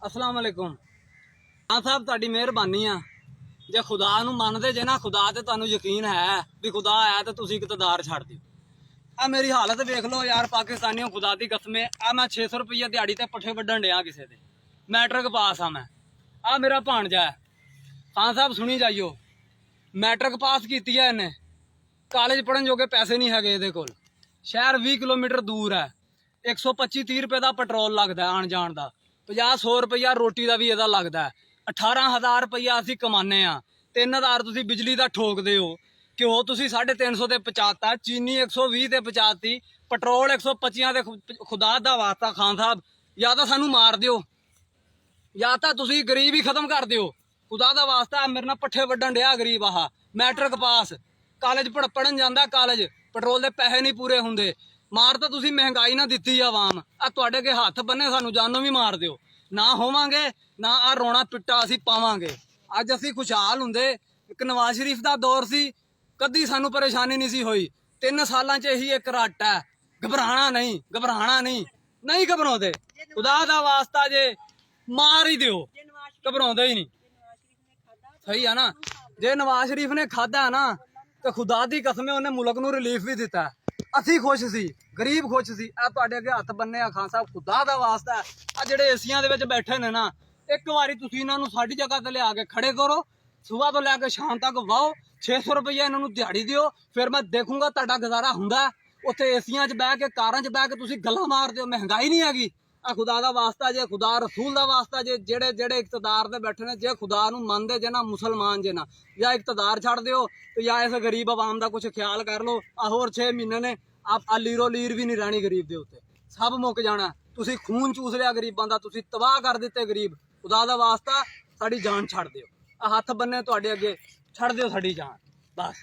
अस्सलाम वालेकुम। हाँ साहब, तुहाडी मेहरबानी आ। जे खुदा नूं मनदे जे ना, खुदा ते तुहानूं यकीन है भी खुदा है तो तुसीं इकतदार छड्ड दिओ। आ मेरी हालत वेख लो यार पाकिस्तानियों, खुदा दी कसम। आ मैं 600 रुपया दिहाड़ी ते पट्ठे वड्ढण डिया किसे दे। मैट्रिक पास हाँ मैं। आ मेरा भाणजा है। खान साहब सुनी जाइयो, मैट्रिक पास की है इन्हें, कालेज पढ़न जोगे पैसे नहीं है ये कोल। शहर 20 किलोमीटर दूर है, 125-30 रुपए का पेट्रोल लगता है आन जान का, 50-100 रुपया रोटी का भी यदा लगता है। 18,000 रुपया असी कमाने, 3,000 तुसी बिजली का ठोकते हो, घ्यो तुसी 350 ते पहुँचाता, चीनी 120 ते पहुँचाती, पेट्रोल 125 ते। खुदा दा वास्ता खान साहब, या तो सानू मार दियो या तो तुसी गरीब ही खत्म कर दियो। खुदा दा वास्ता मेरे नाल पट्ठे वड्ढण डिया गरीब। आह मैट्रिक पास, कालेज पढ़न जांदा, कालेज पेट्रोल के पैसे नहीं पूरे हुंदे। मार तो तुसी महंगाई ना दिती आवाम। आ तुहाडे अगे हथ बन्ने, सानू जानों भी मार दियो ना, होवांगे ना आ रोना पिट्टा असी पावांगे। अज असी खुशहाल हुंदे, एक नवाज शरीफ दा दौर सी, कदी सानू परेशानी नहीं सी होई। 3 सालां च यही एक रट है, घबराना नहीं, घबराना नहीं, नहीं घबराउंदे। खुदा दा वास्ता जे मार ही दियो, घबराउंदे ही नहीं। सही है ना, जे नवाज शरीफ ने खादा है ना तो खुदा दी कसम उन्हें मुल्क नूं रिलीफ भी दिता है। असी खुश सी, गरीब खुश सी। आ तुहाडे अगे हथ बन्ने आ खान साहब, खुदा दा वास्ता है। आ जेड़े एसियां दे विच बैठे ने ना, एक बारी तुसीं इन्हां नूं साडी जगह ते लिया के खड़े करो, सुबह तो लैके शाम तक वाओ, 600 रुपया इन्हां नूं दिहाड़ी दिओ, फिर मैं देखूंगा तुहाडा गुजारा हुंदा। उत्थे एसियां च बह के, कारां च बह के तुसीं गल्लां मारदे हो, महंगाई नहीं हैगी। आ खुदा दा वास्ता जे, खुदा रसूल दा वास्ता जे, जेड़े जेड़े इकतदार दे बैठे ने, जे खुदा नूं मनदे जे ना, मुसलमान जे ना, या इकतदार छड्ड दिओ तो या इस गरीब आवाम दा कुछ ख्याल कर लो। आ होर 6 महीने ने, आप आ लीरो लीर भी नहीं रहनी गरीब दे उत्ते, सब मुक जाना। तुसीं खून चूस लिया गरीबां दा, तुसीं तबाह कर दित्ते गरीब। खुदा दा वास्ता साडी जान छड्ड दिओ। आ हथ बन्ने तुहाडे अगे, छड्ड दिओ साडी जान बस।